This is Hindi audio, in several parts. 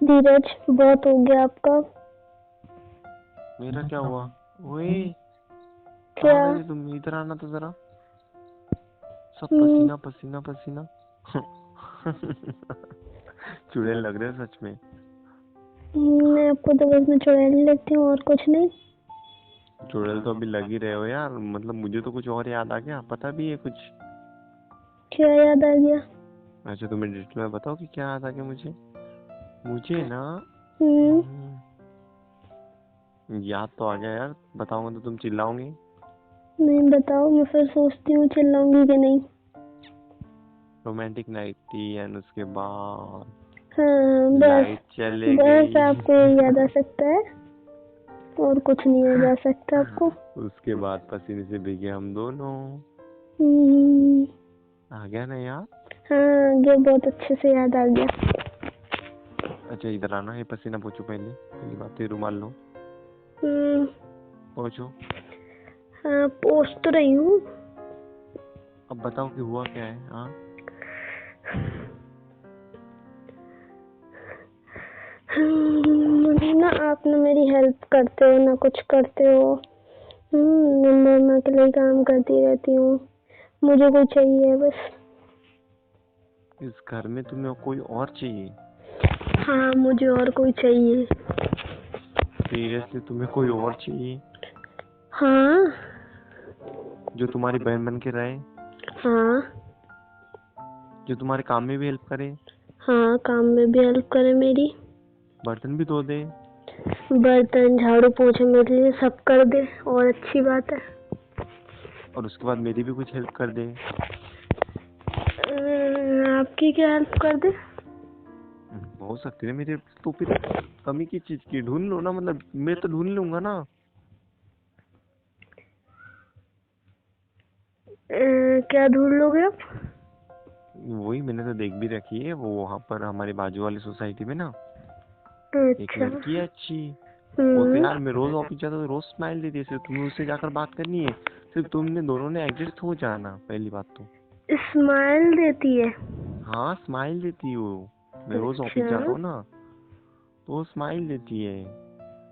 धीरज, बहुत हो गया आपका। मेरा क्या हुआ? ओए क्या? कहाँ गई तुम? इधर आना तो जरा। सब पसीना पसीना पसीना। चुड़ैल लग रहे हो सच में। मैं आपको तो बस में चुड़ैल लगती हूँ और कुछ नहीं। चुड़ैल तो अभी लग ही रहे हो यार, मतलब मुझे तो कुछ और याद आ गया, पता भी है कुछ। क्या याद आ गया? अच्छा तुम्हें डिटेल में बताओ कि क्या याद आ गया मुझे। मुझे ना याद तो आ गया यार, बताऊंगा तो तुम चिल्लाओगे। नहीं बताओ, मैं फिर सोचती हूँ चिल्लाऊंगी कि नहीं। रोमांटिक नाइट थी एंड उसके बाद हाँ बस, लाइट चले बस गई। आपको यही याद आ सकता है और कुछ नहीं याद आ सकता आपको। उसके बाद पसीने से भीगे हम दोनों। आ गया ना याद? हाँ ये बहुत अच्छे से याद आ गया। अच्छा इधर आना, ये पसीना पोछो, पहली बात तो रुमाल लो, पोछो। हाँ पोछ तो रही हूँ। अब बताओ कि हुआ क्या है। हाँ मुझे ना, आप ना मेरी हेल्प करते हो ना कुछ करते हो। मैं अकेले काम करती रहती हूँ, मुझे कोई चाहिए बस। इस घर में तुम्हें कोई और चाहिए? हाँ मुझे और कोई चाहिए। सीरियसली तुम्हें कोई और चाहिए? हाँ। जो तुम्हारी बहन बन के रहे, हाँ। जो तुम्हारे काम में भी हेल्प करे, हाँ काम में भी हेल्प करे मेरी, बर्तन भी धो दे, बर्तन झाड़ू पोछा मेरे लिए सब कर दे और अच्छी बात है। और उसके बाद मेरी भी कुछ हेल्प कर दे। आपकी क्या हेल्प कर दे? हो सकती है मेरी, तो फिर कमी की चीज की ढूंढ लो ना, मतलब मैं तो ढूंढ लूंगा ना। क्या ढूंढ लोगे आप? वही मैंने तो देख भी रखी है, वो वहाँ पर हमारे बाजू वाली सोसाइटी में ना एक अच्छा। लड़की है अच्छी। वो तो यार मैं रोज ऑफिस जाता तो रोज स्माइल देती है, सिर्फ तुम्हें उससे जाकर बात करनी है, सिर्फ तुमने दोनों ने एडजस्ट हो जाना, पहली बात तो। स्माइल देती है? हाँ स्माइल देती है वो, मैं रोज ऑफिस अच्छा। जाता हूँ ना तो वो स्माइल देती है।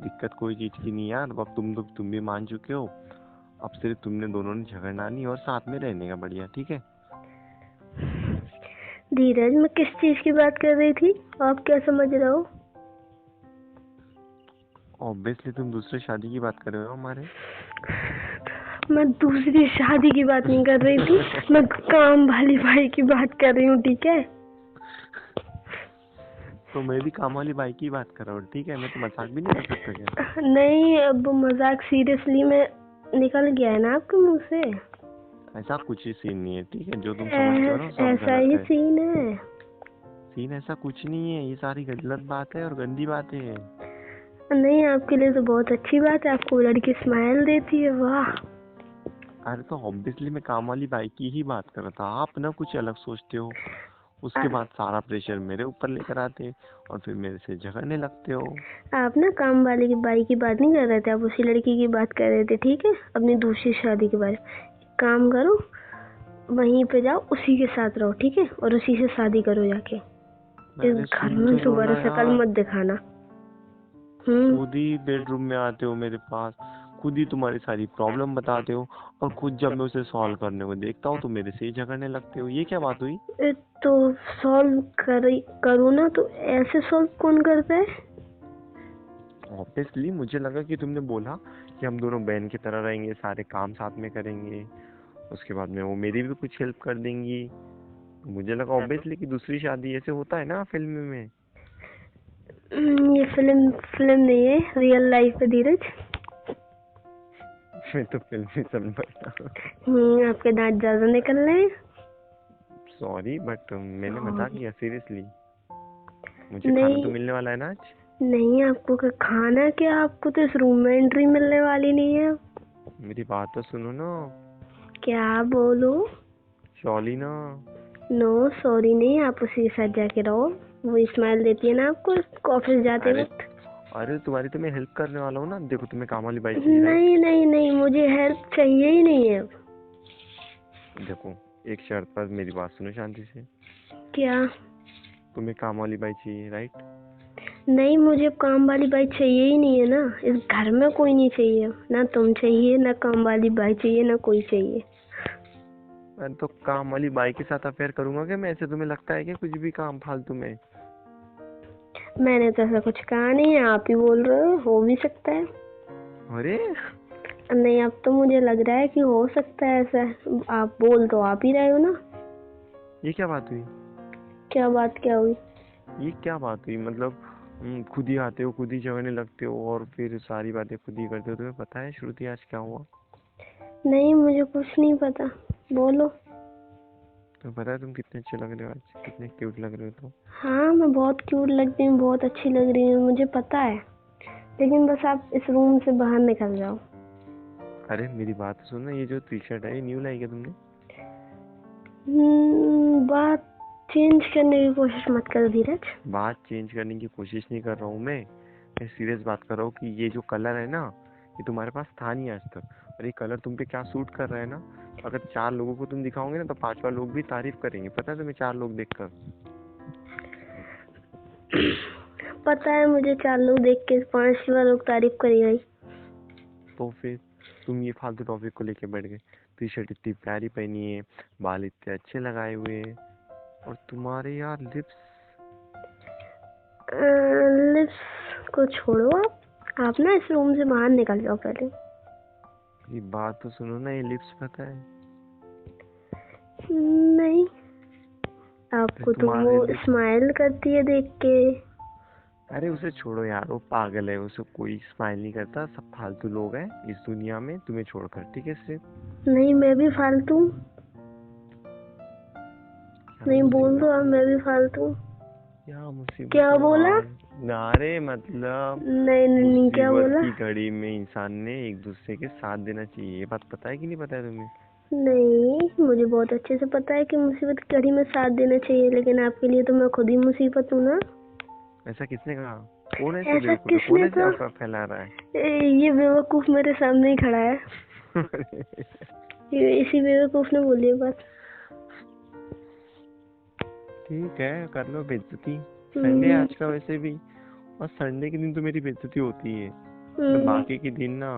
दिक्कत कोई चीज की नहीं यार, अब तुम भी मान चुके हो। अब सिर्फ तुमने दोनों ने झगड़ना नहीं और साथ में रहने का, बढ़िया ठीक है। धीरज, मैं किस चीज की बात कर रही थी, आप क्या समझ रहे हो? ऑब्वियसली तुम दूसरे शादी की बात कर रहे हो हमारे। मैं दूसरी शादी की बात नहीं कर रही थी, मैं काम वाली भाई की बात कर रही हूँ, ठीक है? तो मैं भी काम वाली बाई की बात कर रहा हूँ, ठीक है, मैं तो मजाक भी नहीं कर सकता क्या? नहीं, अब मजाक सीरियसली में निकल गया है ना आपके मुंह से। ऐसा कुछ ही सीन नहीं है, ठीक है, जो तुम समझते हो ना सब ऐसा गलत ही है। सीन है। सीन ऐसा कुछ नहीं है, ये सारी गलत बात है और गंदी बात है। नहीं, आपके लिए तो बहुत अच्छी बात है, आपको लड़की स्माइल देती है, वाह। अरे तो ऑब्वियसली मैं काम वाली बाई की ही बात कर रहा था, आप ना कुछ अलग सोचते हो। उसके बाद सारा प्रेशर मेरे ऊपर लेकर आते और फिर मेरे से झगड़ने लगते हो। आप ना काम वाली की बाई की बात नहीं कर रहे थे, आप उसी लड़की की बात कर रहे थे, ठीक है? अपनी दूसरी शादी के बारे में। काम करो, वहीं पे जाओ, उसी के साथ रहो, ठीक है? और उसी से शादी करो जाके। इस अरे घर सुन में तो लो दोबारा ना शकल यार, मत दिखाना। खुद ही बेडरूम में आते हो मेरे पास, खुद ही तुम्हारी सारी प्रॉब्लम बताते हो, और खुद जब मैं उसे सॉल्व करने को देखता हूँ तो मेरे से ही झगड़ने लगते हो, ये क्या बात हुई? तो सॉल्व करो ना, तो ऐसे सॉल्व कौन करता है? ऑब्वियसली मुझे लगा कि तुमने बोला कि हम दोनों बहन की तरह रहेंगे, सारे काम साथ में करेंगे, उसके बाद में वो मेरी भी कुछ हेल्प कर देंगी। मुझे लगा ऑब्वियसली कि दूसरी शादी ऐसे होता है ना फिल्म में। ये फिल्म फिल्म नहीं है, रियल लाइफ है धीरज। मैं तो फिल्म में समझ बैठा। आपके दांत ज्यादा निकल रहे हैं। सॉरी बट मैंने मजाक किया, सीरियसली। मुझे खाना तो नहीं, मिलने वाला है ना आज। नहीं आपको क्या खाना, क्या आपको तो इस रूम में एंट्री मिलने वाली नहीं है। मेरी बात तो सुनो ना। क्या बोलो? शॉली ना। नो सॉरी नहीं, आप उसी के साथ जाके रहो, वो स्माइल देती है ना आपको ऑफिस जाते अरे वक्त। अरे तुम्हारी तो मैं हेल्प करने वाला हूँ ना, देखो तुम्हें काम वाली बाई चाहिए राइट। नहीं नहीं नहीं, मुझे हेल्प चाहिए ही नहीं है। देखो एक शर्त पर मेरी बात सुनो शांति से। क्या? तुम्हें काम वाली बाई चाहिए राइट। नहीं, मुझे काम वाली बाई चाहिए ही नहीं है ना, इस घर में कोई नहीं चाहिए, ना तुम चाहिए, ना काम वाली बाई चाहिए, ना कोई चाहिए। मैं तो काम वाली बाई के साथ अफेयर करूंगा क्या मैं? ऐसे तुम्हें लगता है कि कुछ भी काम फालतू में? मैंने तो ऐसा कुछ कहा नहीं है, आप ही बोल रहे हो भी सकता है। अरे नहीं, अब तो मुझे लग रहा है कि हो सकता है ऐसा। आप बोल तो आप ही रहे हो ना। ये क्या बात हुई? क्या बात क्या हुई? ये क्या बात हुई मतलब? खुद ही आते हो, खुद ही झगड़ने लगते हो और फिर सारी बातें खुद ही करते हो। तुम्हें पता है श्रुति आज क्या हुआ? नहीं, मुझे कुछ नहीं पता, बोलो। तुम्हें पता है तुम कितने अच्छे लग रहे हो आज, कितने क्यूट लग रहे हो तुम। हाँ, मैं बहुत क्यूट लगती हूँ, बहुत अच्छी लग रही हूँ, मुझे पता है। लेकिन बस आप इस रूम से बाहर निकल जाओ। अरे मेरी बात तो सुनो, ये जो टी शर्ट है ये न्यू लाई क्या तुमने? बात चेंज करने की कोशिश मत करो धीरज। बात चेंज करने की कोशिश नहीं कर रहा हूँ मैं सीरियस बात कर रहा हूँ कि ये जो कलर है ना, ये तुम्हारे पास था नहीं आज तक। और ये कलर तुम पे क्या सूट कर रहा है ना, अगर 4 लोगों को तुम दिखाओगे ना तो 5वां लोग भी तारीफ करेंगे। पता है तुम्हें 4 लोग देखकर? पता है मुझे, 4 लोग देख के 5वां लोग तारीफ करेगा। तो फिर तुम ये फालतू टॉपिक को लेके बैठ गए। टी शर्ट इतनी प्यारी पहनी है, बाल इतने अच्छे लगाए हुए हैं, और तुम्हारे यार लिप्स। लिप्स को छोड़ो, आप ना इस रूम से बाहर निकल जाओ पहले। ये बात तो सुनो ना, ये लिप्स पता है? नहीं, आपको तो तुम्हारे वो लिप्स। स्माइल करती है देख के। अरे उसे छोड़ो यार, वो पागल है, उसे कोई स्माइल नहीं करता। सब फालतू लोग हैं इस दुनिया में, तुम्हें छोड़कर, ठीक है सिर्फ। नहीं, मैं भी फालतू। नहीं, बोल दो आप, मैं भी फालतू। क्या मुसीबत क्या में बोला? नारे मतलब नहीं नहीं नहीं, क्या मुसीबत बोला? की घड़ी में इंसान ने एक दूसरे के साथ देना चाहिए। ये बात पता है कि नहीं पता है तुम्हें? नहीं, मुझे बहुत अच्छे से पता है कि मुसीबत की घड़ी में साथ देना चाहिए, लेकिन आपके लिए तो मैं खुद ही मुसीबत हूँ ना। ऐसा किसने कहा? कौन है ऐसे ऐसा बेवकूफ? कौन किसने ऐसे कहा? अफवाह फैला रहा है? ये बेवकूफ मेरे सामने ही खड़ा है। इसी बेवकूफ ने बोली है बात। ठीक है, कर लो बेइज्जती। संडे हम्म, आज का वैसे भी, और संडे के दिन तो मेरी बेइज्जती होती है। तो हम्म, बाकी के दिन ना,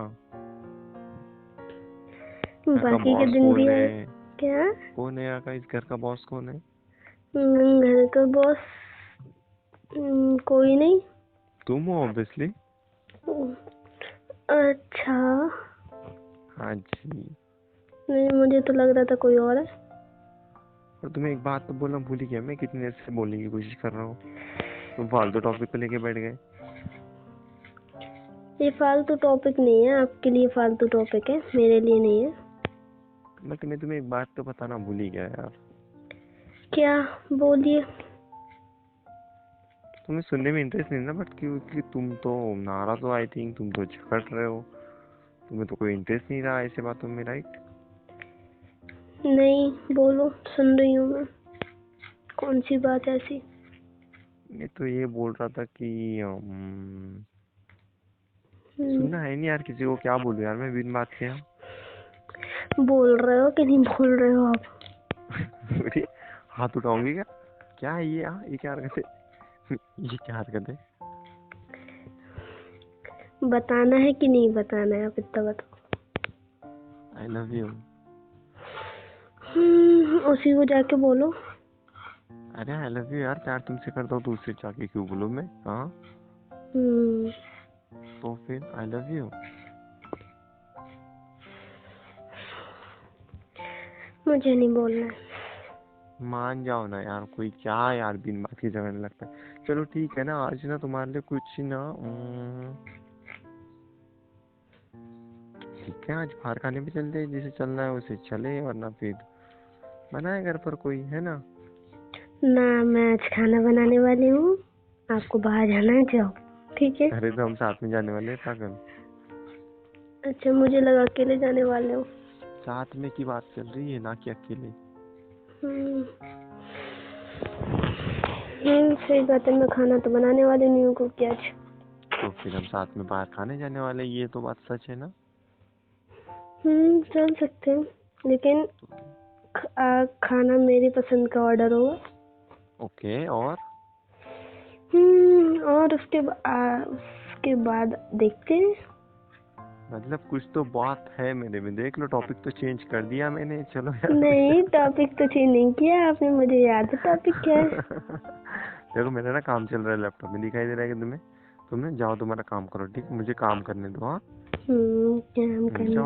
घर का बाकी के बॉस दिन भी कौन है। है? क्या? कौन है यहाँ का? इस घर का बॉस कौन है? घर का बॉस कोई नहीं। तुम हो ऑब्वियसली। अच्छा। हाँ जी। नहीं, मुझे तो लग रहा था कोई और है। और तुम्हें एक बात तो बोलना भूल ही गया, मैं कितनी देर से बोलने की कोशिश कर रहा हूँ, तुम फालतू टॉपिक को लेके बैठ गए। ये फालतू टॉपिक नहीं है, आपके लिए फालतू टॉपिक है, मेरे लिए नहीं है। मैं तुम्हें एक बात तो बताना भूल ही गया यार। क्या? बोलिए। तुम्हें सुनने में इंटरेस्ट नहीं ना, बट क्योंकि तुम तो नाराज हो, आई थिंक तुम तो झगड़ रहे हो, तुम्हें तो कोई इंटरेस्ट नहीं रहा ऐसे बातों में, राइट? नहीं, बोलो, सुन रही हूँ मैं। कौन सी बात ऐसी? मैं तो ये बोल रहा था कि सुनना है नहीं यार किसी को, क्या बोलूं यार मैं बिन बात के। बोल रहे हो कि नहीं बोल रहे हो आप? अरे हाथ उठाओगे क्या? क्या है ये? ये क्या हरकत है? ये क्या हरकत है? बताना है कि नहीं बताना है, आप इतना बताओ। I love you. उसी को जाके बोलो। अरे आई लव यू यार, प्यार तुमसे करता हूँ तो उससे जाके क्यों बोलूं मैं? हाँ तो फिर आई लव यू। मुझे नहीं बोलना है। मान जाओ ना यार, कोई क्या यार बिन बात की झगड़ने लगता है। चलो ठीक है ना, आज ना तुम्हारे लिए कुछ ना ठीक है, आज बाहर खाने भी चलते हैं, जिसे चलना है उसे चले, वरना फिर बनाए घर पर कोई, है ना? ना, मैं आज खाना बनाने वाली हूँ। आपको बाहर जाना है, जाओ, ठीक है? अरे तो हम साथ में जाने वाले हैं पागल। अच्छा, मुझे लगा अकेले जाने वाले हो। साथ में की बात चल रही है, ना कि अकेले। सही बात है, मैं खाना तो बनाने वाली नहीं हूँ क्योंकि आज। तो फिर हम साथ में बाहर खाने जाने वाले, ये तो बात सच है ना? चल सकते हैं, लेकिन खाना मेरी पसंद का ऑर्डर होगा। ओके। और और उसके बाद देखते हैं। मतलब कुछ तो बात है मेरे में, देख लो टॉपिक तो चेंज कर दिया मैंने, चलो यार। नहीं, टॉपिक तो चेंज नहीं किया आपने, मुझे याद है टॉपिक क्या है। देखो मेरा ना काम चल रहा है लैपटॉप में, दिखाई दे रहा है कि तुम्हें? तुम ना जाओ, तुम्हारा काम करो, ठीक है? मुझे काम करने दो, हाँ? काम करने जाओ।